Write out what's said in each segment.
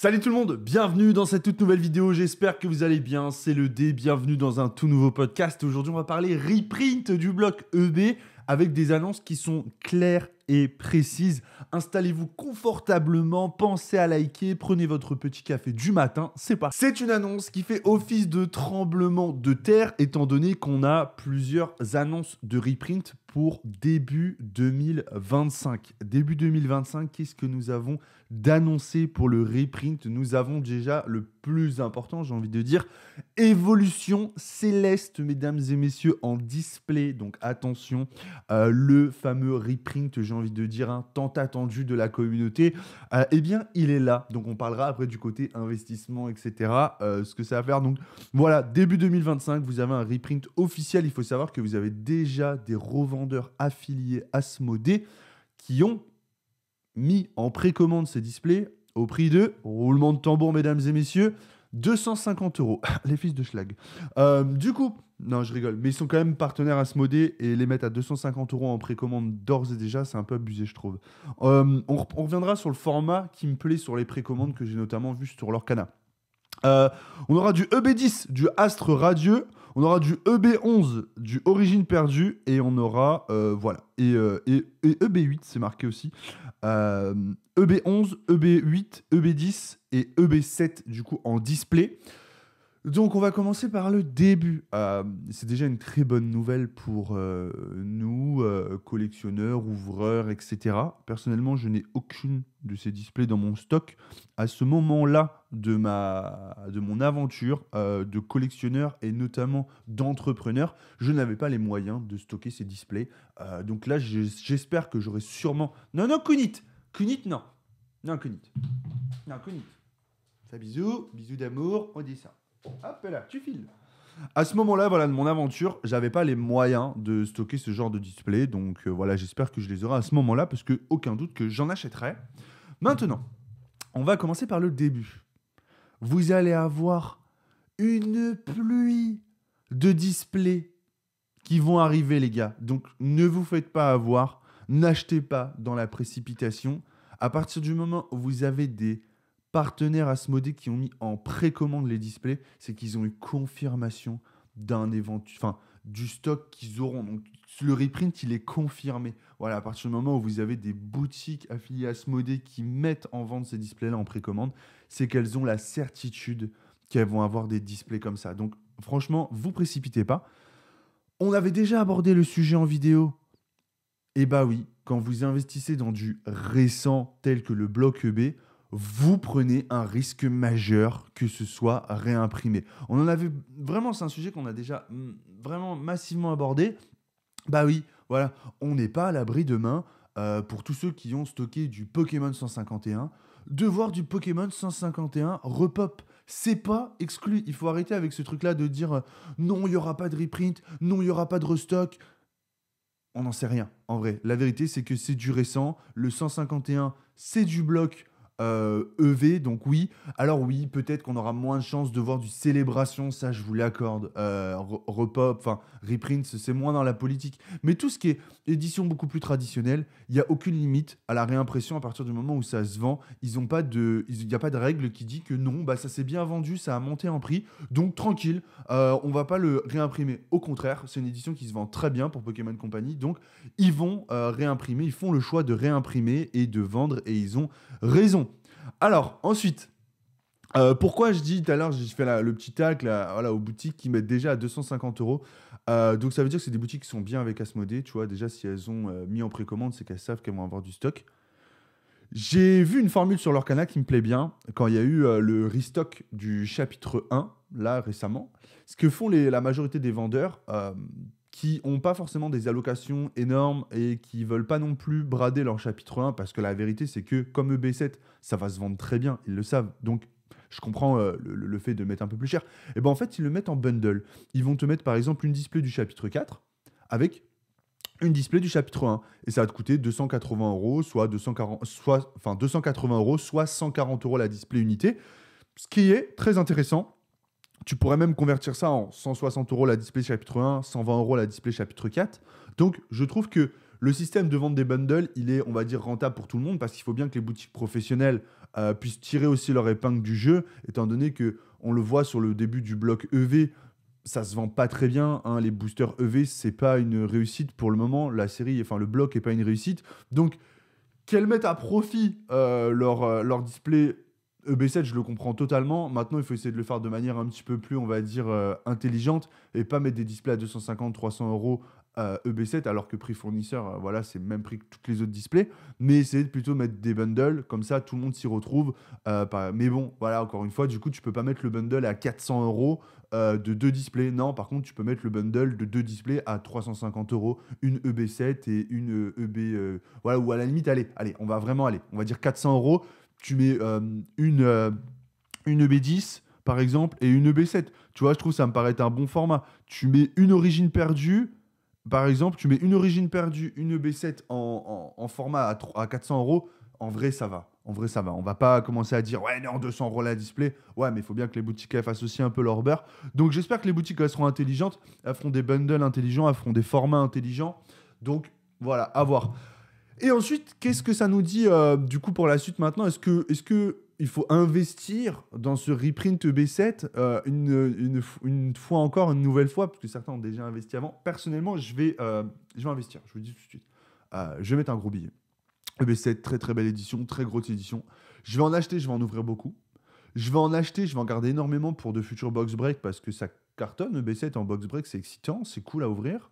Salut tout le monde, bienvenue dans cette toute nouvelle vidéo, j'espère que vous allez bien, c'est le D, bienvenue dans un tout nouveau podcast. Aujourd'hui on va parler reprint du bloc EB avec des annonces qui sont claires et précises. Installez-vous confortablement, pensez à liker, prenez votre petit café du matin, c'est parti. C'est une annonce qui fait office de tremblement de terre étant donné qu'on a plusieurs annonces de reprint pour début 2025. Début 2025, qu'est-ce que nous avons d'annoncer pour le reprint? Nous avons déjà le plus important, j'ai envie de dire, Évolution Céleste, mesdames et messieurs, en display. Donc attention, le fameux reprint, j'ai envie de dire, tant attendu de la communauté, eh bien, il est là. Donc on parlera après du côté investissement, etc., ce que ça va faire. Donc voilà, début 2025, vous avez un reprint officiel. Il faut savoir que vous avez déjà des revendeurs affiliés Asmodée qui ont mis en précommande ces displays au prix de, roulement de tambour mesdames et messieurs, 250 €. Les fils de schlag. Du coup, non je rigole, mais ils sont quand même partenaires Asmodée et les mettre à 250 € en précommande d'ores et déjà, c'est un peu abusé je trouve. On reviendra sur le format qui me plaît sur les précommandes que j'ai notamment vu sur leur canal. On aura du EB10, du Astre Radieux, on aura du EB11, du Origine Perdue, et on aura, voilà, et EB8, c'est marqué aussi, EB11, EB8, EB10 et EB7, du coup, en display. Donc, on va commencer par le début. C'est déjà une très bonne nouvelle pour nous, collectionneurs, ouvreurs, etc. Personnellement, je n'ai aucune de ces displays dans mon stock. À ce moment-là de mon aventure de collectionneur et notamment d'entrepreneur, je n'avais pas les moyens de stocker ces displays. Donc là, j'espère que j'aurai sûrement... Non, Kunit. Kunit, non. Non, Kunit. Non, Kunit. Ça, bisous. Bisous d'amour. On dit ça. Hop là, tu files. À ce moment-là, voilà, de mon aventure, j'avais pas les moyens de stocker ce genre de display. Donc voilà, j'espère que je les aurai à ce moment-là parce que aucun doute que j'en achèterai. Maintenant, on va commencer par le début. Vous allez avoir une pluie de displays qui vont arriver, les gars. Donc ne vous faites pas avoir, n'achetez pas dans la précipitation. À partir du moment où vous avez des partenaires Asmodée qui ont mis en précommande les displays, c'est qu'ils ont eu confirmation du stock qu'ils auront. Donc le reprint, il est confirmé. Voilà, à partir du moment où vous avez des boutiques affiliées Asmodée qui mettent en vente ces displays-là en précommande, c'est qu'elles ont la certitude qu'elles vont avoir des displays comme ça. Donc franchement, vous précipitez pas. On avait déjà abordé le sujet en vidéo. Et bah oui, quand vous investissez dans du récent tel que le bloc EB, vous prenez un risque majeur que ce soit réimprimé. On en avait vraiment, c'est un sujet qu'on a déjà vraiment massivement abordé. Bah oui, voilà, on n'est pas à l'abri demain, pour tous ceux qui ont stocké du Pokémon 151, de voir du Pokémon 151 repop. C'est pas exclu. Il faut arrêter avec ce truc-là de dire non, il n'y aura pas de reprint, non, il n'y aura pas de restock. On n'en sait rien, en vrai. La vérité, c'est que c'est du récent. Le 151, c'est du bloc EV, donc oui. Alors oui, peut-être qu'on aura moins de chances de voir du célébration, ça je vous l'accorde. Repop, enfin, reprint, c'est moins dans la politique. Mais tout ce qui est édition beaucoup plus traditionnelle, il n'y a aucune limite à la réimpression à partir du moment où ça se vend. Il n'y a pas de règle qui dit que non, bah, ça s'est bien vendu, ça a monté en prix, donc tranquille, on va pas le réimprimer. Au contraire, c'est une édition qui se vend très bien pour Pokémon Company, donc ils vont réimprimer, ils font le choix de réimprimer et de vendre, et ils ont raison. Alors, ensuite, pourquoi je dis tout à l'heure, j'ai fait le petit tac là, voilà, aux boutiques qui mettent déjà à 250 €. Donc ça veut dire que c'est des boutiques qui sont bien avec Asmodée, tu vois. Déjà, si elles ont mis en précommande, c'est qu'elles savent qu'elles vont avoir du stock. J'ai vu une formule sur leur canal qui me plaît bien, quand il y a eu le restock du chapitre 1, là, récemment. Ce que font la majorité des vendeurs, qui n'ont pas forcément des allocations énormes et qui veulent pas non plus brader leur chapitre 1, parce que la vérité, c'est que comme EB7, ça va se vendre très bien, ils le savent. Donc, je comprends le fait de mettre un peu plus cher. Et ben en fait, ils le mettent en bundle. Ils vont te mettre, par exemple, une display du chapitre 4 avec une display du chapitre 1. Et ça va te coûter 280 €, soit 280 €, soit 140 € la display unité. Ce qui est très intéressant. Tu pourrais même convertir ça en 160 € la display chapitre 1, 120 € la display chapitre 4. Donc, je trouve que le système de vente des bundles, il est, on va dire, rentable pour tout le monde parce qu'il faut bien que les boutiques professionnelles puissent tirer aussi leur épingle du jeu, étant donné qu'on le voit sur le début du bloc EV, ça se vend pas très bien, hein, les boosters EV, c'est pas une réussite pour le moment, la série, enfin le bloc est pas une réussite, donc qu'elles mettent à profit leur display EB7, je le comprends totalement. Maintenant, il faut essayer de le faire de manière un petit peu plus, on va dire, intelligente et pas mettre des displays à 250, 300 euros EB7, alors que prix fournisseur, voilà, c'est le même prix que tous les autres displays. Mais essayer de plutôt mettre des bundles, comme ça, tout le monde s'y retrouve. Mais bon, voilà, encore une fois, du coup, tu peux pas mettre le bundle à 400 euros de deux displays. Non, par contre, tu peux mettre le bundle de deux displays à 350 euros, une EB7 et une voilà, ou à la limite, allez, on va vraiment aller. On va dire 400 euros. Tu mets une EB10, par exemple, et une EB7. Tu vois, je trouve que ça me paraît être un bon format. Tu mets une origine perdue, par exemple, tu mets une origine perdue, une EB7 en format à 400 euros. En vrai, ça va. En vrai, ça va. On va pas commencer à dire, ouais, non, 200 euros la display. Ouais, mais il faut bien que les boutiques elles fassent aussi un peu leur beurre. Donc, j'espère que les boutiques elles seront intelligentes. Elles feront des bundles intelligents, elles feront des formats intelligents. Donc, voilà, à voir. Et ensuite, qu'est-ce que ça nous dit du coup pour la suite maintenant? Est-ce que il faut investir dans ce reprint B7 une fois encore, une nouvelle fois, parce que certains ont déjà investi avant. Personnellement, je vais investir, je vous le dis tout de suite. Je vais mettre un gros billet. EB7, très très belle édition, très grosse édition. Je vais en acheter, je vais en ouvrir beaucoup. Je vais en acheter, je vais en garder énormément pour de futurs box break parce que ça cartonne. EB7 en box break, c'est excitant, c'est cool à ouvrir.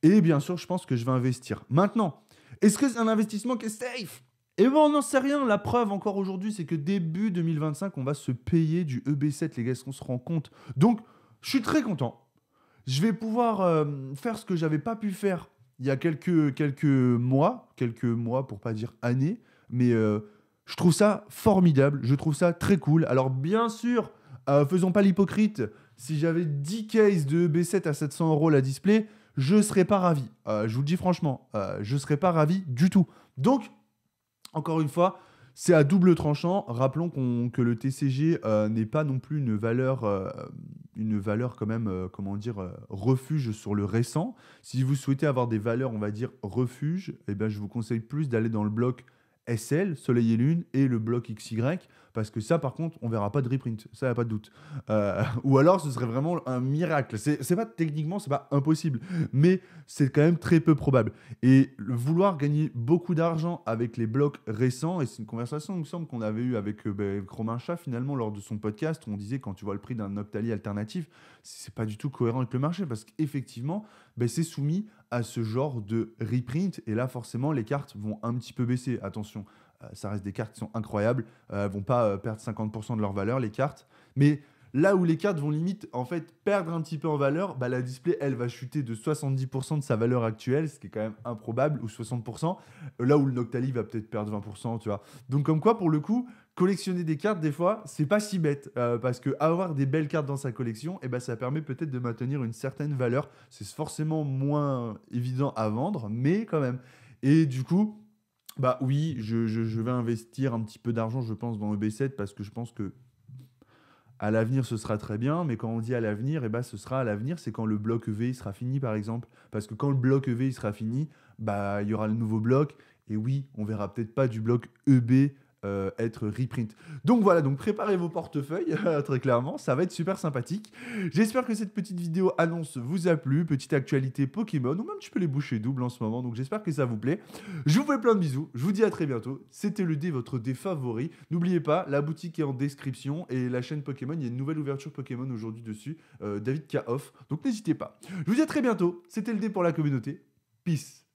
Et bien sûr, je pense que je vais investir. Maintenant, est-ce que c'est un investissement qui est safe? Eh ben, on n'en sait rien. La preuve encore aujourd'hui, c'est que début 2025, on va se payer du EB7, les gars, est-ce qu'on se rend compte? Donc, je suis très content. Je vais pouvoir faire ce que j'avais pas pu faire il y a quelques mois, pour pas dire années, mais je trouve ça formidable, je trouve ça très cool. Alors bien sûr, faisons pas l'hypocrite, si j'avais 10 cases de EB7 à 700 euros la display, je serais pas ravi. Je vous le dis franchement, je serais pas ravi du tout. Donc, encore une fois, c'est à double tranchant. Rappelons que le TCG n'est pas non plus une valeur quand même, comment dire, refuge sur le récent. Si vous souhaitez avoir des valeurs, on va dire, refuge, eh ben, je vous conseille plus d'aller dans le bloc SL, Soleil et Lune, et le bloc XY, parce que ça, par contre, on verra pas de reprint, ça, y a pas de doute. Ou alors, ce serait vraiment un miracle. C'est pas techniquement, c'est pas impossible, mais c'est quand même très peu probable. Et vouloir gagner beaucoup d'argent avec les blocs récents, et c'est une conversation, il me semble, qu'on avait eue avec Romain Chat, finalement, lors de son podcast, où on disait, quand tu vois le prix d'un Octali alternatif, c'est pas du tout cohérent avec le marché, parce qu'effectivement, c'est soumis à ce genre de reprint, et là, forcément, les cartes vont un petit peu baisser. Attention, ça reste des cartes qui sont incroyables, elles vont pas perdre 50% de leur valeur, les cartes, mais là où les cartes vont limite en fait perdre un petit peu en valeur, la display elle va chuter de 70% de sa valeur actuelle, ce qui est quand même improbable, ou 60%, là où le Noctali va peut-être perdre 20%, tu vois. Donc comme quoi pour le coup, collectionner des cartes des fois, c'est pas si bête, parce que avoir des belles cartes dans sa collection, ça permet peut-être de maintenir une certaine valeur. C'est forcément moins évident à vendre, mais quand même. Et du coup, oui, je vais investir un petit peu d'argent, je pense, dans le B7 parce que je pense que à l'avenir, ce sera très bien, mais quand on dit à l'avenir, ce sera à l'avenir, c'est quand le bloc EV il sera fini, par exemple. Parce que quand le bloc EV il sera fini, il y aura le nouveau bloc, et oui, on verra peut-être pas du bloc EB être reprint. Donc voilà, donc préparez vos portefeuilles, très clairement, ça va être super sympathique. J'espère que cette petite vidéo annonce vous a plu, petite actualité Pokémon, ou même un petit peu les bouchées doubles en ce moment, donc j'espère que ça vous plaît. Je vous fais plein de bisous, je vous dis à très bientôt, c'était le dé, votre dé favori. N'oubliez pas, la boutique est en description, et la chaîne Pokémon, il y a une nouvelle ouverture Pokémon aujourd'hui dessus, David K. Off, donc n'hésitez pas. Je vous dis à très bientôt, c'était le dé pour la communauté, peace.